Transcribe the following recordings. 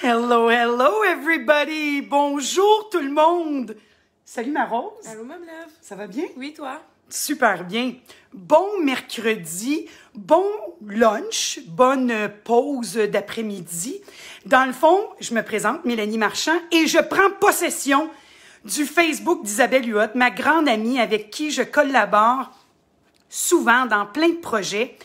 Hello, hello everybody! Bonjour tout le monde! Salut ma Rose! Allô ma love! Ça va bien? Oui, toi? Super bien! Bon mercredi, bon lunch, bonne pause d'après-midi. Dans le fond, je me présente, Mélanie Marchand, et je prends possession du Facebook d'Isabelle Huot, ma grande amie avec qui je collabore souvent dans plein de projets.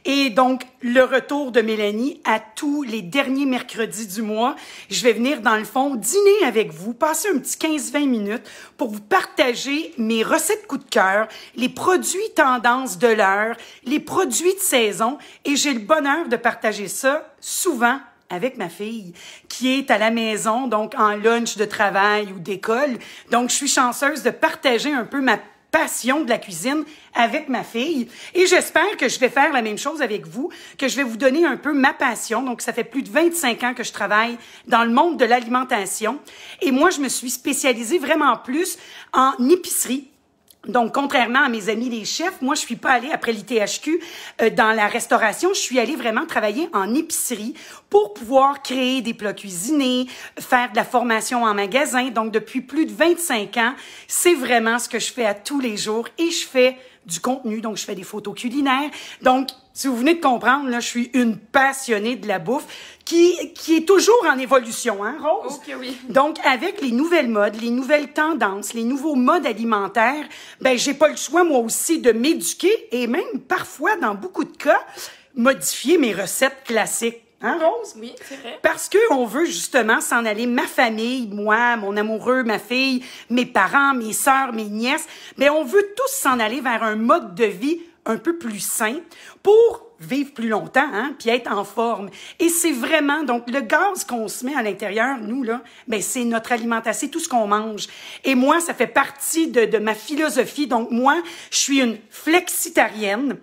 Et donc, le retour de Mélanie à tous les derniers mercredis du mois. Je vais venir, dans le fond, dîner avec vous, passer un petit 15-20 minutes pour vous partager mes recettes coup de cœur, les produits tendances de l'heure, les produits de saison. Et j'ai le bonheur de partager ça souvent avec ma fille, qui est à la maison, donc en lunch de travail ou d'école. Donc, je suis chanceuse de partager un peu ma passion de la cuisine avec ma fille. Et j'espère que je vais faire la même chose avec vous, que je vais vous donner un peu ma passion. Donc, ça fait plus de 25 ans que je travaille dans le monde de l'alimentation. Et moi, je me suis spécialisée vraiment plus en épicerie. Donc, contrairement à mes amis les chefs, moi, je suis pas allée après l'ITHQ dans la restauration. Je suis allée vraiment travailler en épicerie pour pouvoir créer des plats cuisinés, faire de la formation en magasin. Donc, depuis plus de 25 ans, c'est vraiment ce que je fais à tous les jours et je fais du contenu, donc je fais des photos culinaires. Donc, si vous venez de comprendre, là, je suis une passionnée de la bouffe qui est toujours en évolution, hein, Rose? Ok, oui. Donc, avec les nouvelles modes, les nouvelles tendances, les nouveaux modes alimentaires, ben, j'ai pas le choix, moi aussi, de m'éduquer et même, parfois, dans beaucoup de cas, modifier mes recettes classiques. Hein, Rose? Oui, c'est vrai. Parce qu'on veut justement s'en aller, ma famille, moi, mon amoureux, ma fille, mes parents, mes sœurs, mes nièces, bien, on veut tous s'en aller vers un mode de vie un peu plus sain pour vivre plus longtemps, hein, puis être en forme. Et c'est vraiment, donc, le gaz qu'on se met à l'intérieur, nous, là, ben, c'est notre alimentation, c'est tout ce qu'on mange. Et moi, ça fait partie de ma philosophie. Donc, moi, je suis une flexitarienne,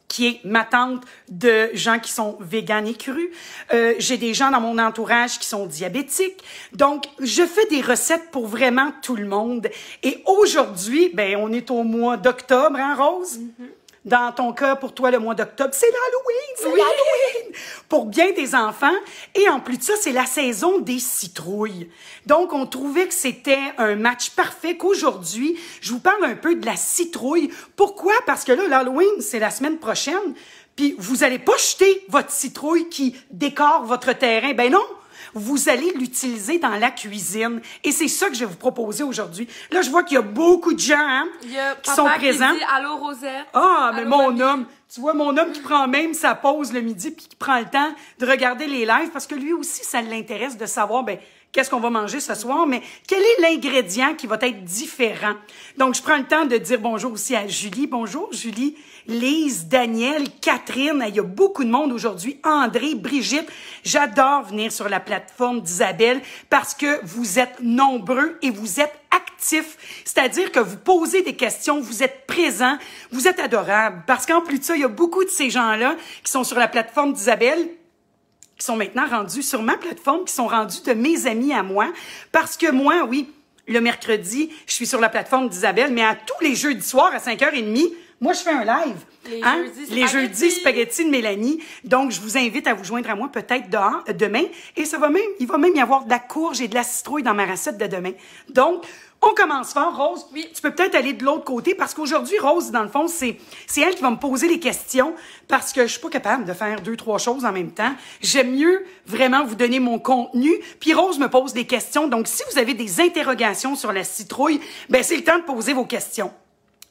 qui est ma tante de gens qui sont véganes et crus. J'ai des gens dans mon entourage qui sont diabétiques. Donc, je fais des recettes pour vraiment tout le monde. Et aujourd'hui, ben, on est au mois d'octobre, hein, Rose? Mm-hmm. Dans ton cas, pour toi, le mois d'octobre, c'est l'Halloween, c'est l'Halloween! Pour bien des enfants. Et en plus de ça, c'est la saison des citrouilles. Donc, on trouvait que c'était un match parfait qu'aujourd'hui, je vous parle un peu de la citrouille. Pourquoi? Parce que là, l'Halloween, c'est la semaine prochaine. Puis, vous allez pas jeter votre citrouille qui décore votre terrain. Ben non! Vous allez l'utiliser dans la cuisine. Et c'est ça que je vais vous proposer aujourd'hui. Là, je vois qu'il y a beaucoup de gens hein, qui sont présents. Qui dit allô Rosette. Ah, mais allô, mon mamie. homme, tu vois, mon homme qui prend même sa pause le midi puis qui prend le temps de regarder les lives parce que lui aussi, ça l'intéresse de savoir, ben, qu'est-ce qu'on va manger ce soir, mais quel est l'ingrédient qui va être différent. Donc, je prends le temps de dire bonjour aussi à Julie. Bonjour, Julie. Lise, Daniel, Catherine, il y a beaucoup de monde aujourd'hui. André, Brigitte, j'adore venir sur la plateforme d'Isabelle parce que vous êtes nombreux et vous êtes actifs. C'est-à-dire que vous posez des questions, vous êtes présents, vous êtes adorables. Parce qu'en plus de ça, il y a beaucoup de ces gens-là qui sont sur la plateforme d'Isabelle qui sont maintenant rendus sur ma plateforme, qui sont rendus de mes amis à moi. Parce que moi, oui, le mercredi, je suis sur la plateforme d'Isabelle, mais à tous les jeudis soirs à 5h30, moi, je fais un live. Les jeudis spaghetti de Mélanie. Donc, je vous invite à vous joindre à moi peut-être demain. Et il va même y avoir de la courge et de la citrouille dans ma recette de demain. Donc, on commence fort. Rose, oui. Tu peux peut-être aller de l'autre côté parce qu'aujourd'hui, Rose, dans le fond, c'est elle qui va me poser les questions parce que je suis pas capable de faire 2-3 choses en même temps. J'aime mieux vraiment vous donner mon contenu. Puis Rose me pose des questions. Donc, si vous avez des interrogations sur la citrouille, ben c'est le temps de poser vos questions.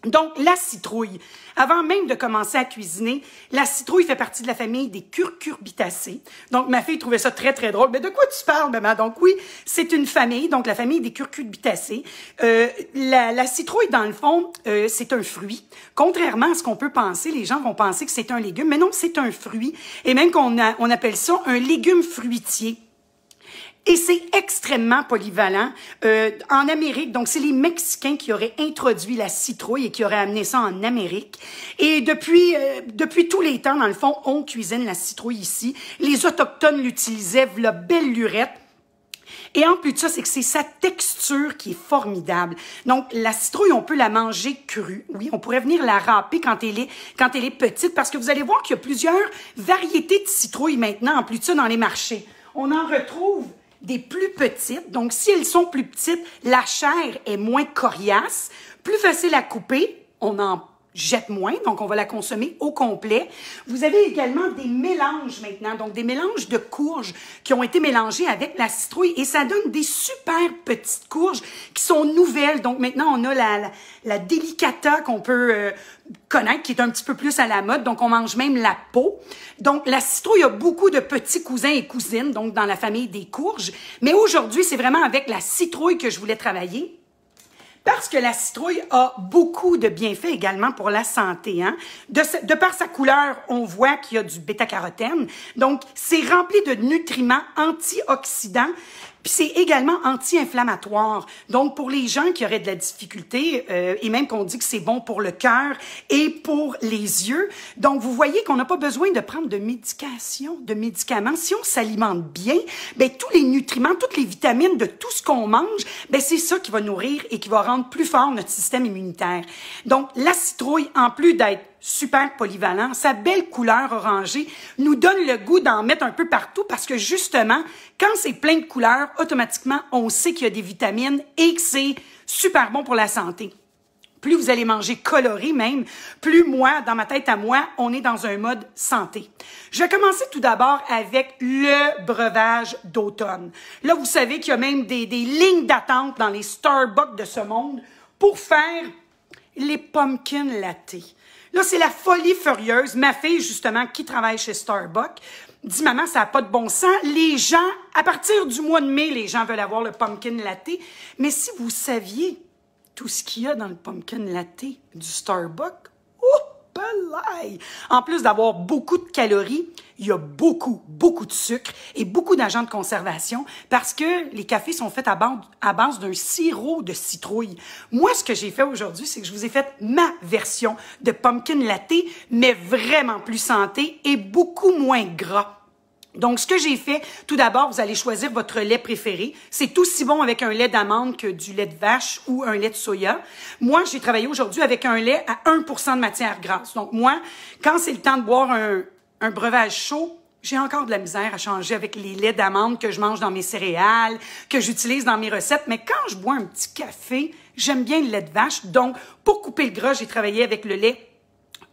Donc, la citrouille. Avant même de commencer à cuisiner, la citrouille fait partie de la famille des curcurbitacées. Donc, ma fille trouvait ça très, très drôle. Mais de quoi tu parles, maman? Donc, oui, c'est une famille, donc la famille des curcurbitacées. La citrouille, dans le fond, c'est un fruit. Contrairement à ce qu'on peut penser, les gens vont penser que c'est un légume, mais non, c'est un fruit. Et même on appelle ça un légume fruitier. Et c'est extrêmement polyvalent. En Amérique, donc c'est les Mexicains qui auraient introduit la citrouille et qui auraient amené ça en Amérique. Et depuis tous les temps, dans le fond, on cuisine la citrouille ici. Les Autochtones l'utilisaient, la belle lurette. Et en plus de ça, c'est que c'est sa texture qui est formidable. Donc, la citrouille, on peut la manger crue. Oui, on pourrait venir la râper quand elle est petite, parce que vous allez voir qu'il y a plusieurs variétés de citrouilles maintenant, en plus de ça, dans les marchés. On en retrouve des plus petites. Donc, si elles sont plus petites, la chair est moins coriace, plus facile à couper. On en jette moins, donc on va la consommer au complet. Vous avez également des mélanges maintenant, donc des mélanges de courges qui ont été mélangés avec la citrouille et ça donne des super petites courges qui sont nouvelles. Donc maintenant, on a la delicata qu'on peut connaître, qui est un petit peu plus à la mode, donc on mange même la peau. Donc la citrouille a beaucoup de petits cousins et cousines, donc dans la famille des courges, mais aujourd'hui, c'est vraiment avec la citrouille que je voulais travailler. Parce que la citrouille a beaucoup de bienfaits également pour la santé. Hein? De par sa couleur, on voit qu'il y a du bêta-carotène. Donc, c'est rempli de nutriments antioxydants. Puis c'est également anti-inflammatoire. Donc, pour les gens qui auraient de la difficulté, et même qu'on dit que c'est bon pour le cœur et pour les yeux. Donc, vous voyez qu'on n'a pas besoin de prendre de médication, de médicaments. Si on s'alimente bien, ben tous les nutriments, toutes les vitamines de tout ce qu'on mange, ben c'est ça qui va nourrir et qui va rendre plus fort notre système immunitaire. Donc, la citrouille, en plus d'être super polyvalent, sa belle couleur orangée nous donne le goût d'en mettre un peu partout parce que justement, quand c'est plein de couleurs, automatiquement, on sait qu'il y a des vitamines et que c'est super bon pour la santé. Plus vous allez manger coloré même, plus moi, dans ma tête à moi, on est dans un mode santé. Je vais commencer tout d'abord avec le breuvage d'automne. Là, vous savez qu'il y a même des lignes d'attente dans les Starbucks de ce monde pour faire les pumpkin latte. Là, c'est la folie furieuse. Ma fille, justement, qui travaille chez Starbucks, dit « Maman, ça n'a pas de bon sens. Les gens, à partir du mois de mai, les gens veulent avoir le pumpkin latte. » Mais si vous saviez tout ce qu'il y a dans le pumpkin latte du Starbucks, en plus d'avoir beaucoup de calories, il y a beaucoup de sucre et beaucoup d'agents de conservation parce que les cafés sont faits à base d'un sirop de citrouille. Moi, ce que j'ai fait aujourd'hui, c'est que je vous ai fait ma version de pumpkin latte, mais vraiment plus santé et beaucoup moins gras. Donc, ce que j'ai fait, tout d'abord, vous allez choisir votre lait préféré. C'est aussi bon avec un lait d'amande que du lait de vache ou un lait de soya. Moi, j'ai travaillé aujourd'hui avec un lait à 1% de matière grasse. Donc, moi, quand c'est le temps de boire un breuvage chaud, j'ai encore de la misère à changer avec les laits d'amande que je mange dans mes céréales, que j'utilise dans mes recettes. Mais quand je bois un petit café, j'aime bien le lait de vache. Donc, pour couper le gras, j'ai travaillé avec le lait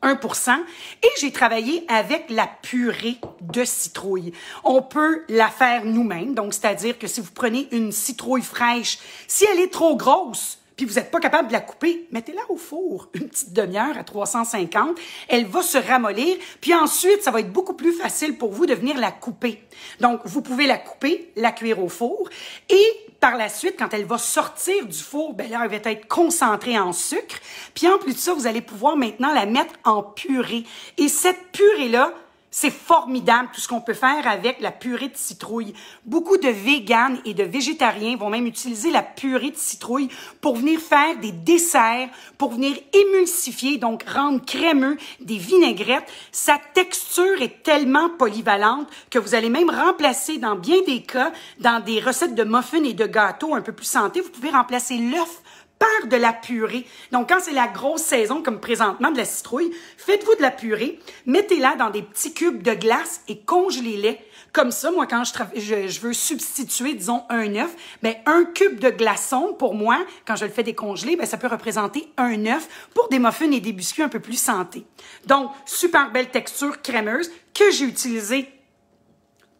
1%, et j'ai travaillé avec la purée de citrouille. On peut la faire nous-mêmes, donc c'est-à-dire que si vous prenez une citrouille fraîche, si elle est trop grosse, puis vous n'êtes pas capable de la couper, mettez-la au four une petite demi-heure à 350. Elle va se ramollir, puis ensuite, ça va être beaucoup plus facile pour vous de venir la couper. Donc, vous pouvez la couper, la cuire au four, et par la suite, quand elle va sortir du four, ben là, elle va être concentrée en sucre. Puis en plus de ça, vous allez pouvoir maintenant la mettre en purée. Et cette purée-là, c'est formidable tout ce qu'on peut faire avec la purée de citrouille. Beaucoup de véganes et de végétariens vont même utiliser la purée de citrouille pour venir faire des desserts, pour venir émulsifier, donc rendre crémeux des vinaigrettes. Sa texture est tellement polyvalente que vous allez même remplacer dans bien des cas, dans des recettes de muffins et de gâteaux un peu plus santé, vous pouvez remplacer l'œuf par de la purée. Donc, quand c'est la grosse saison, comme présentement de la citrouille, faites-vous de la purée, mettez-la dans des petits cubes de glace et congelez-les. Comme ça, moi, quand je veux substituer, disons, un œuf, ben un cube de glaçon, pour moi, quand je le fais décongeler, ben ça peut représenter un œuf pour des muffins et des biscuits un peu plus santé. Donc, super belle texture crémeuse que j'ai utilisée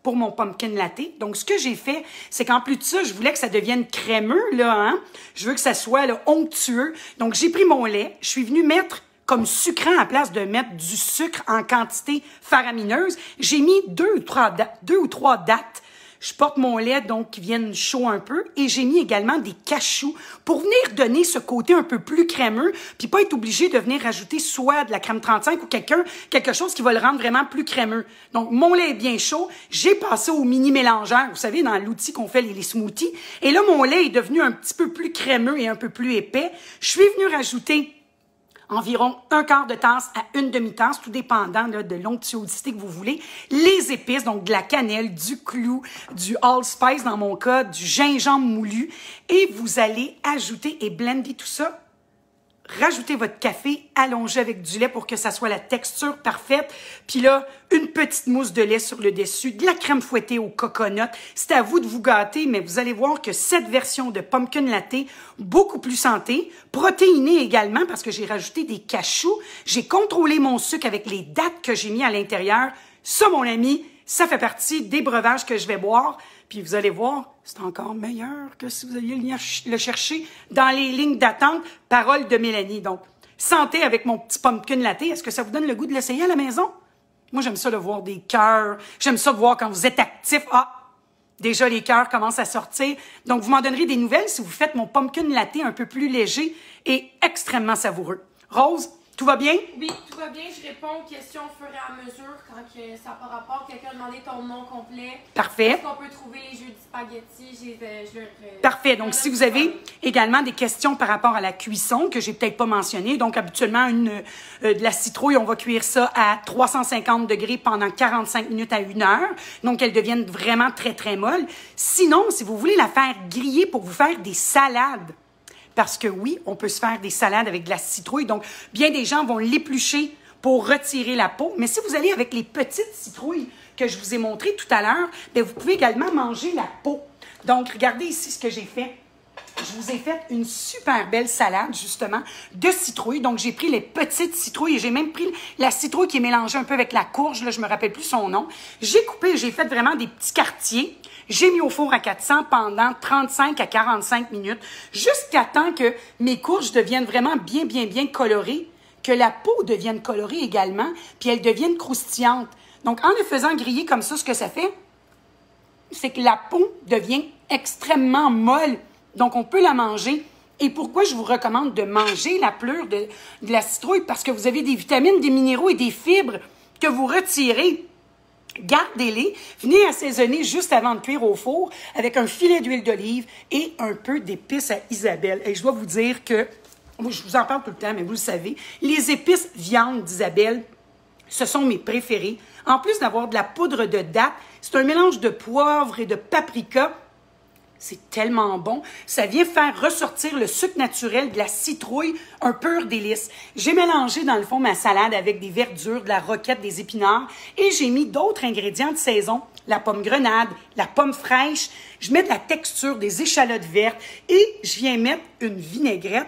pour mon pumpkin latte. Donc, ce que j'ai fait, c'est qu'en plus de ça, je voulais que ça devienne crémeux, là, hein. Je veux que ça soit, là, onctueux. Donc, j'ai pris mon lait, je suis venue mettre comme sucrant à place de mettre du sucre en quantité faramineuse. J'ai mis deux ou trois dattes. Je porte mon lait, donc, qui viennent chaud un peu. Et j'ai mis également des cachous pour venir donner ce côté un peu plus crémeux, puis pas être obligé de venir rajouter soit de la crème 35 ou quelque chose qui va le rendre vraiment plus crémeux. Donc, mon lait est bien chaud. J'ai passé au mini mélangeur, vous savez, dans l'outil qu'on fait les smoothies. Et là, mon lait est devenu un petit peu plus crémeux et un peu plus épais. Je suis venue rajouter environ un quart de tasse à une demi-tasse, tout dépendant là, de l'onctuosité que vous voulez. Les épices, donc de la cannelle, du clou, du allspice dans mon cas, du gingembre moulu. Et vous allez ajouter et blender tout ça rajoutez votre café, allongez avec du lait pour que ça soit la texture parfaite. Puis là, une petite mousse de lait sur le dessus, de la crème fouettée au coconut. C'est à vous de vous gâter, mais vous allez voir que cette version de pumpkin latte, beaucoup plus santé, protéinée également parce que j'ai rajouté des cachous. J'ai contrôlé mon sucre avec les dattes que j'ai mis à l'intérieur. Ça, mon ami, ça fait partie des breuvages que je vais boire. Puis vous allez voir, c'est encore meilleur que si vous alliez le chercher dans les lignes d'attente. Parole de Mélanie. Donc, santé avec mon petit pumpkin latte. Est-ce que ça vous donne le goût de l'essayer à la maison? Moi, j'aime ça de voir des cœurs. J'aime ça de voir quand vous êtes actif. Ah, déjà, les cœurs commencent à sortir. Donc, vous m'en donnerez des nouvelles si vous faites mon pumpkin latte un peu plus léger et extrêmement savoureux. Rose, tout va bien? Oui, tout va bien. Je réponds aux questions au fur et à mesure quand ça n'a pas rapport. Quelqu'un a demandé ton nom complet. Parfait. Est-ce qu'on peut trouver les jeux de spaghetti? Parfait. Donc, si vous avez également des questions par rapport à la cuisson que j'ai peut-être pas mentionné, donc habituellement, de la citrouille, on va cuire ça à 350 degrés pendant 45 minutes à 1 heure. Donc, elles deviennent vraiment très, très molles. Sinon, si vous voulez la faire griller pour vous faire des salades, parce que oui, on peut se faire des salades avec de la citrouille. Donc, bien des gens vont l'éplucher pour retirer la peau. Mais si vous allez avec les petites citrouilles que je vous ai montrées tout à l'heure, bien, vous pouvez également manger la peau. Donc, regardez ici ce que j'ai fait. Je vous ai fait une super belle salade, justement, de citrouille. Donc, j'ai pris les petites citrouilles et j'ai même pris la citrouille qui est mélangée un peu avec la courge. Là, je me rappelle plus son nom. J'ai coupé, j'ai fait vraiment des petits quartiers. J'ai mis au four à 400 pendant 35 à 45 minutes, jusqu'à temps que mes courges deviennent vraiment bien, bien, bien colorées, que la peau devienne colorée également, puis elle devienne croustillante. Donc, en le faisant griller comme ça, ce que ça fait, c'est que la peau devient extrêmement molle. Donc, on peut la manger. Et pourquoi je vous recommande de manger la pleure de la citrouille? Parce que vous avez des vitamines, des minéraux et des fibres que vous retirez. Gardez-les, venez assaisonner juste avant de cuire au four avec un filet d'huile d'olive et un peu d'épices à Isabelle. Et je dois vous dire que, moi, je vous en parle tout le temps, mais vous le savez, les épices viande d'Isabelle, ce sont mes préférés. En plus d'avoir de la poudre de date, c'est un mélange de poivre et de paprika. C'est tellement bon. Ça vient faire ressortir le sucre naturel de la citrouille, un pur délice. J'ai mélangé, dans le fond, ma salade avec des verdures, de la roquette, des épinards et j'ai mis d'autres ingrédients de saison. La pomme grenade, la pomme fraîche. Je mets de la texture, des échalotes vertes et je viens mettre une vinaigrette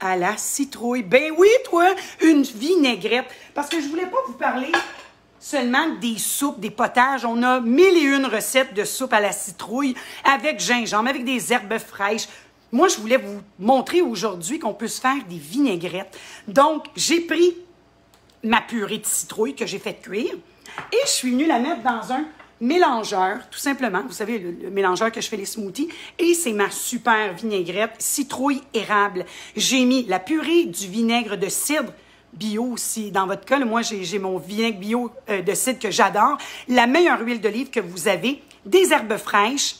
à la citrouille. Ben oui, toi, une vinaigrette. Parce que je voulais pas vous parler seulement des soupes, des potages. On a 1001 recettes de soupe à la citrouille avec gingembre, avec des herbes fraîches. Moi, je voulais vous montrer aujourd'hui qu'on peut se faire des vinaigrettes. Donc, j'ai pris ma purée de citrouille que j'ai fait cuire et je suis venue la mettre dans un mélangeur, tout simplement. Vous savez, le mélangeur que je fais les smoothies. Et c'est ma super vinaigrette citrouille érable. J'ai mis la purée du vinaigre de cidre bio aussi. Dans votre cas, là, moi, j'ai mon vinaigre bio de cidre que j'adore. La meilleure huile d'olive que vous avez. Des herbes fraîches.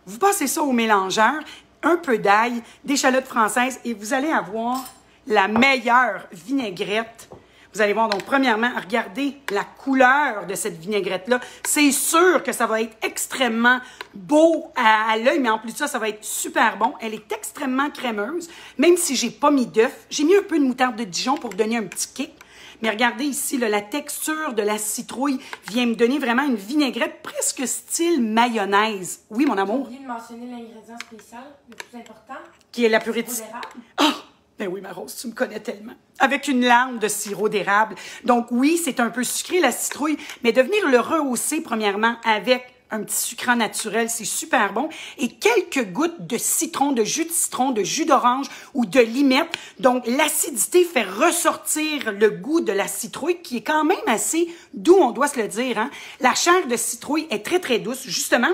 Vous passez ça au mélangeur. Un peu d'ail, des échalotes françaises et vous allez avoir la meilleure vinaigrette. Vous allez voir, donc, premièrement, regardez la couleur de cette vinaigrette-là. C'est sûr que ça va être extrêmement beau à l'œil, mais en plus de ça, ça va être super bon. Elle est extrêmement crémeuse, même si j'ai pas mis d'œuf. J'ai mis un peu de moutarde de Dijon pour donner un petit kick. Mais regardez ici, là, la texture de la citrouille vient me donner vraiment une vinaigrette presque style mayonnaise. Oui, mon amour? J'ai oublié de mentionner l'ingrédient spécial, le plus important. Qui est la purée de citrouille. Oh! Ben oui, ma Rose, tu me connais tellement. Avec une larme de sirop d'érable. Donc oui, c'est un peu sucré, la citrouille, mais de venir le rehausser, premièrement, avec un petit sucrant naturel, c'est super bon. Et quelques gouttes de citron, de jus d'orange ou de limette. Donc, l'acidité fait ressortir le goût de la citrouille, qui est quand même assez doux, on doit se le dire, hein. La chair de citrouille est très, très douce. Justement,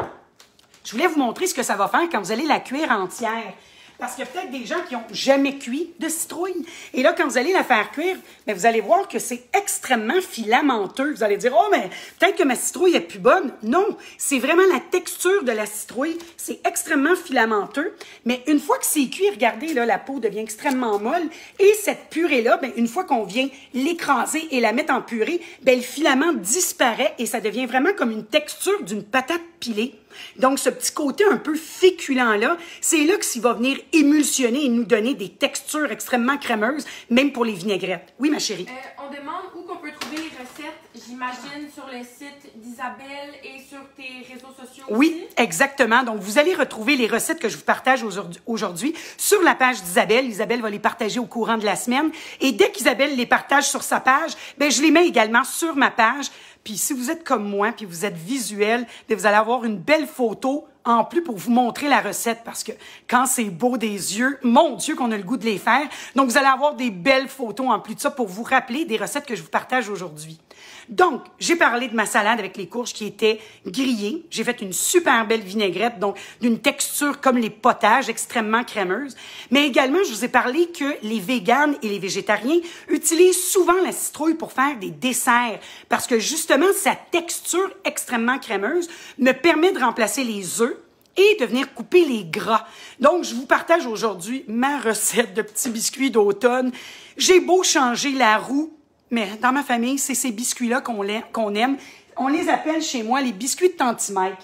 je voulais vous montrer ce que ça va faire quand vous allez la cuire entière. Parce qu'il y a peut-être des gens qui n'ont jamais cuit de citrouille. Et là, quand vous allez la faire cuire, bien, vous allez voir que c'est extrêmement filamenteux. Vous allez dire, oh, mais peut-être que ma citrouille est plus bonne. Non, c'est vraiment la texture de la citrouille. C'est extrêmement filamenteux. Mais une fois que c'est cuit, regardez, là, la peau devient extrêmement molle. Et cette purée-là, bien, une fois qu'on vient l'écraser et la mettre en purée, bien, le filament disparaît et ça devient vraiment comme une texture d'une patate pilée. Donc, ce petit côté un peu féculent-là, c'est là que s'il va venir émulsionner et nous donner des textures extrêmement crémeuses, même pour les vinaigrettes. Oui, ma chérie? On demande où qu'on peut trouver les recettes, j'imagine, sur le site d'Isabelle et sur tes réseaux sociaux Oui, aussi. exactement. Donc, vous allez retrouver les recettes que je vous partage aujourd'hui sur la page d'Isabelle. Isabelle va les partager au courant de la semaine. Et dès qu'Isabelle les partage sur sa page, ben je les mets également sur ma page. Puis si vous êtes comme moi, puis vous êtes visuel, bien, vous allez avoir une belle photo en plus pour vous montrer la recette, parce que quand c'est beau des yeux, mon Dieu qu'on a le goût de les faire. Donc, vous allez avoir des belles photos en plus de ça pour vous rappeler des recettes que je vous partage aujourd'hui. Donc, j'ai parlé de ma salade avec les courges qui étaient grillées. J'ai fait une super belle vinaigrette, donc d'une texture comme les potages, extrêmement crémeuse. Mais également, je vous ai parlé que les véganes et les végétariens utilisent souvent la citrouille pour faire des desserts, parce que justement, sa texture extrêmement crémeuse me permet de remplacer les œufs et de venir couper les gras. Donc, je vous partage aujourd'hui ma recette de petits biscuits d'automne. J'ai beau changer la roue, mais dans ma famille, c'est ces biscuits-là qu'on aime. On les appelle chez moi les biscuits de Tanti Mike.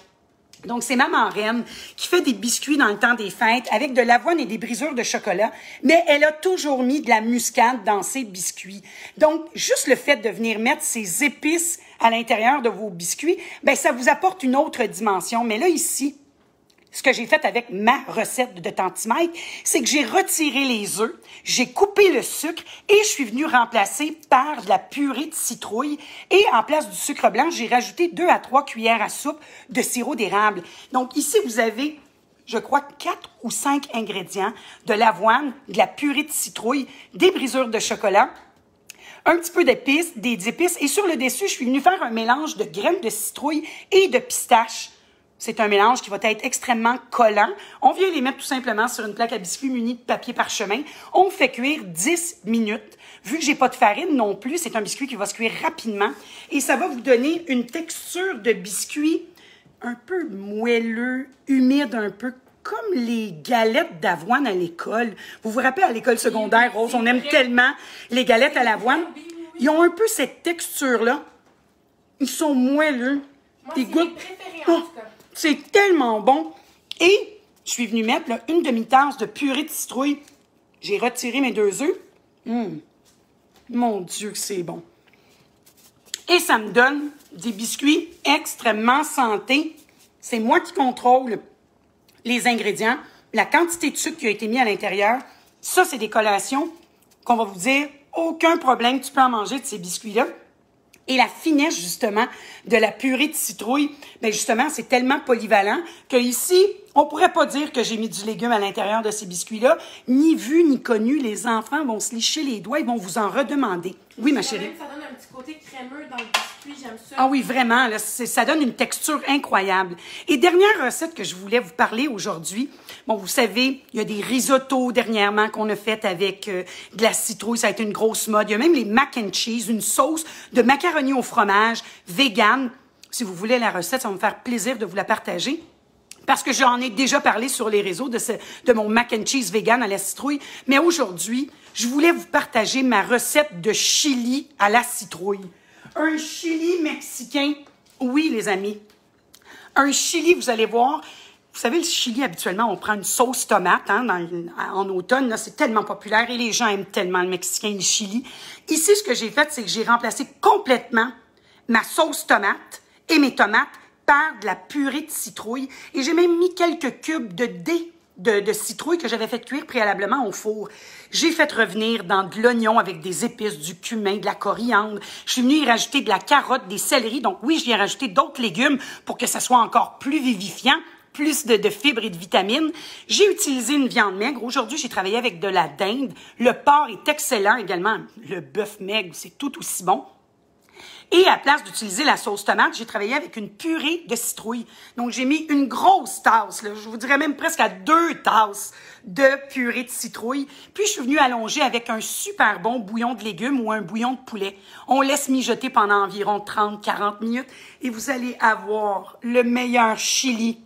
Donc, c'est ma marraine qui fait des biscuits dans le temps des fêtes avec de l'avoine et des brisures de chocolat, mais elle a toujours mis de la muscade dans ses biscuits. Donc, juste le fait de venir mettre ces épices à l'intérieur de vos biscuits, ben ça vous apporte une autre dimension. Mais là, ici, ce que j'ai fait avec ma recette de Tanti Mike, c'est que j'ai retiré les œufs, j'ai coupé le sucre et je suis venue remplacer par de la purée de citrouille. Et en place du sucre blanc, j'ai rajouté 2 à 3 cuillères à soupe de sirop d'érable. Donc ici, vous avez, je crois, 4 ou 5 ingrédients: de l'avoine, de la purée de citrouille, des brisures de chocolat, un petit peu d'épices, des épices. Et sur le dessus, je suis venue faire un mélange de graines de citrouille et de pistache. C'est un mélange qui va être extrêmement collant. On vient les mettre tout simplement sur une plaque à biscuits munie de papier parchemin. On fait cuire 10 minutes. Vu que j'ai pas de farine non plus, c'est un biscuit qui va se cuire rapidement. Et ça va vous donner une texture de biscuit un peu moelleux, humide un peu, comme les galettes d'avoine à l'école. Vous vous rappelez à l'école secondaire, Rose, on aime tellement les galettes à l'avoine. Ils ont un peu cette texture-là. Ils sont moelleux. Moi, Des c'est gouttes. mes préférés, en tout cas. C'est tellement bon. Et je suis venue mettre là, une demi-tasse de purée de citrouille. J'ai retiré mes 2 œufs. Mon Dieu que c'est bon. Et ça me donne des biscuits extrêmement santé. C'est moi qui contrôle les ingrédients, la quantité de sucre qui a été mis à l'intérieur. Ça, c'est des collations qu'on va vous dire, aucun problème, tu peux en manger de ces biscuits-là. Et la finesse, justement, de la purée de citrouille, bien justement, c'est tellement polyvalent que ici, on pourrait pas dire que j'ai mis du légume à l'intérieur de ces biscuits-là. Ni vu, ni connu, les enfants vont se licher les doigts, ils vont vous en redemander. Oui, ma chérie? Ça donne un petit côté crémeux dans le biscuit, j'aime ça. Ah oui, vraiment, là, ça donne une texture incroyable. Et dernière recette que je voulais vous parler aujourd'hui, bon, vous savez, il y a des risottos dernièrement qu'on a fait avec de la citrouille, ça a été une grosse mode. Il y a même les mac and cheese, une sauce de macaroni au fromage, vegan. Si vous voulez la recette, ça va me faire plaisir de vous la partager. Parce que j'en ai déjà parlé sur les réseaux de mon mac and cheese vegan à la citrouille. Mais aujourd'hui, je voulais vous partager ma recette de chili à la citrouille. Un chili mexicain. Oui, les amis. Un chili, vous allez voir. Vous savez, le chili, habituellement, on prend une sauce tomate hein, en automne. Là, c'est tellement populaire et les gens aiment tellement le mexicain, le chili. Ici, ce que j'ai fait, c'est que j'ai remplacé complètement ma sauce tomate et mes tomates par de la purée de citrouille. Et j'ai même mis quelques cubes de dés de citrouille que j'avais fait cuire préalablement au four. J'ai fait revenir dans de l'oignon avec des épices, du cumin, de la coriandre. Je suis venue y rajouter de la carotte, des céleris. Donc oui, je viens rajouter d'autres légumes pour que ça soit encore plus vivifiant, plus de fibres et de vitamines. J'ai utilisé une viande maigre. Aujourd'hui, j'ai travaillé avec de la dinde. Le porc est excellent également. Le bœuf maigre, c'est tout aussi bon. Et à place d'utiliser la sauce tomate, j'ai travaillé avec une purée de citrouille. Donc, j'ai mis une grosse tasse, là, je vous dirais même presque à 2 tasses de purée de citrouille. Puis, je suis venue allonger avec un super bon bouillon de légumes ou un bouillon de poulet. On laisse mijoter pendant environ 30-40 minutes et vous allez avoir le meilleur chili,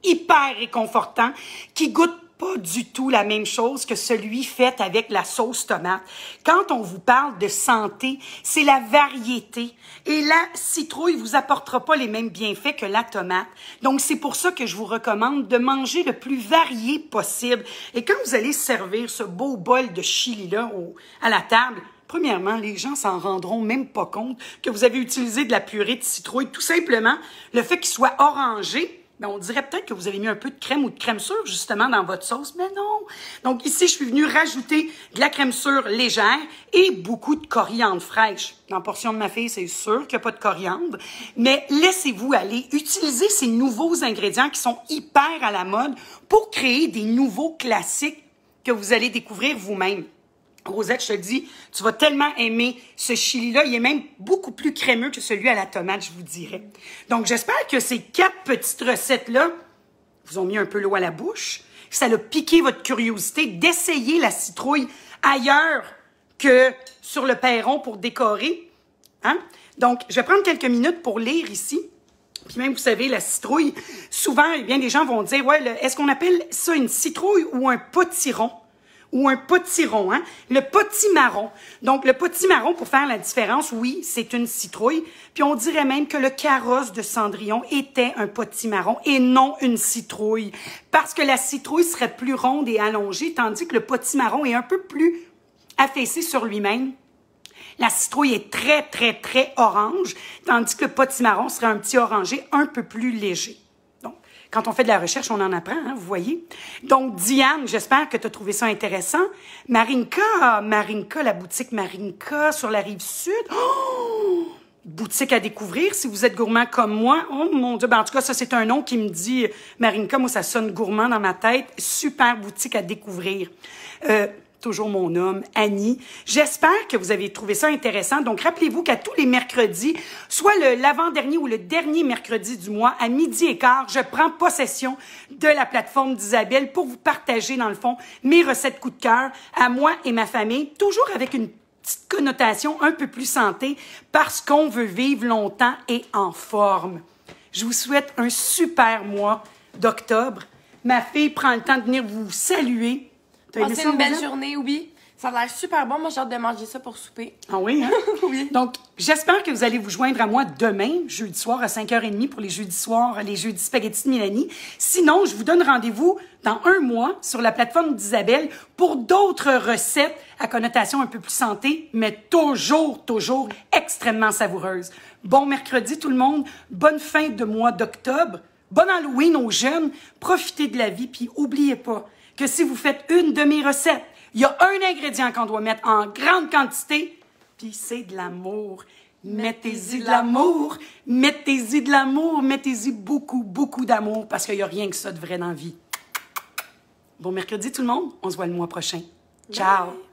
hyper réconfortant, qui goûte pas du tout la même chose que celui fait avec la sauce tomate. Quand on vous parle de santé, c'est la variété. Et la citrouille vous apportera pas les mêmes bienfaits que la tomate. Donc, c'est pour ça que je vous recommande de manger le plus varié possible. Et quand vous allez servir ce beau bol de chili-là à la table, premièrement, les gens s'en rendront même pas compte que vous avez utilisé de la purée de citrouille. Tout simplement, le fait qu'il soit orangé, ben on dirait peut-être que vous avez mis un peu de crème ou de crème sûre, justement, dans votre sauce, mais non. Donc ici, je suis venue rajouter de la crème sûre légère et beaucoup de coriandre fraîche. Dans la portion de ma fille, c'est sûr qu'il n'y a pas de coriandre, mais laissez-vous aller. Utilisez ces nouveaux ingrédients qui sont hyper à la mode pour créer des nouveaux classiques que vous allez découvrir vous-même. Rosette, je te le dis, tu vas tellement aimer ce chili-là. Il est même beaucoup plus crémeux que celui à la tomate, je vous dirais. Donc, j'espère que ces 4 petites recettes-là vous ont mis un peu l'eau à la bouche. Ça a piqué votre curiosité d'essayer la citrouille ailleurs que sur le perron pour décorer. Hein? Donc, je vais prendre quelques minutes pour lire ici. Puis même, vous savez, la citrouille, souvent, eh bien, les gens vont dire, ouais, est-ce qu'on appelle ça une citrouille ou un potiron? Ou un potiron, hein? Le potimarron. Donc, le potimarron, pour faire la différence, oui, c'est une citrouille. Puis on dirait même que le carrosse de Cendrillon était un potimarron et non une citrouille. Parce que la citrouille serait plus ronde et allongée, tandis que le potimarron est un peu plus affaissé sur lui-même. La citrouille est très, très, très orange, tandis que le potimarron serait un petit orangé un peu plus léger. Quand on fait de la recherche, on en apprend, hein, vous voyez. Donc, Diane, j'espère que tu as trouvé ça intéressant. Marinka, la boutique Marinka sur la Rive-Sud. Oh! Boutique à découvrir si vous êtes gourmand comme moi. Oh mon Dieu, ben, en tout cas, ça, c'est un nom qui me dit Marinka. Moi, ça sonne gourmand dans ma tête. Super boutique à découvrir. Toujours mon homme, Annie. J'espère que vous avez trouvé ça intéressant. Donc, rappelez-vous qu'à tous les mercredis, soit l'avant-dernier ou le dernier mercredi du mois, à 12h15, je prends possession de la plateforme d'Isabelle pour vous partager, dans le fond, mes recettes coup de cœur à moi et ma famille, toujours avec une petite connotation un peu plus santé, parce qu'on veut vivre longtemps et en forme. Je vous souhaite un super mois d'octobre. Ma fille prend le temps de venir vous saluer. Passez une belle journée, oui. Ça a l'air super bon. Moi, j'ai hâte de manger ça pour souper. Ah oui, hein? Oui. Donc, j'espère que vous allez vous joindre à moi demain, jeudi soir, à 5h30 pour les jeudis soirs, les jeudis spaghetti de Mélanie. Sinon, je vous donne rendez-vous dans un mois sur la plateforme d'Isabelle pour d'autres recettes à connotation un peu plus santé, mais toujours extrêmement savoureuses. Bon mercredi, tout le monde. Bonne fin de mois d'octobre. Bon Halloween aux jeunes. Profitez de la vie, puis oubliez pas que si vous faites une de mes recettes, il y a un ingrédient qu'on doit mettre en grande quantité, puis c'est de l'amour. Mettez-y de l'amour, mettez-y de l'amour, mettez-y beaucoup, beaucoup d'amour, parce qu'il n'y a rien que ça de vrai dans la vie. Bon mercredi tout le monde, on se voit le mois prochain. Ciao! Bye.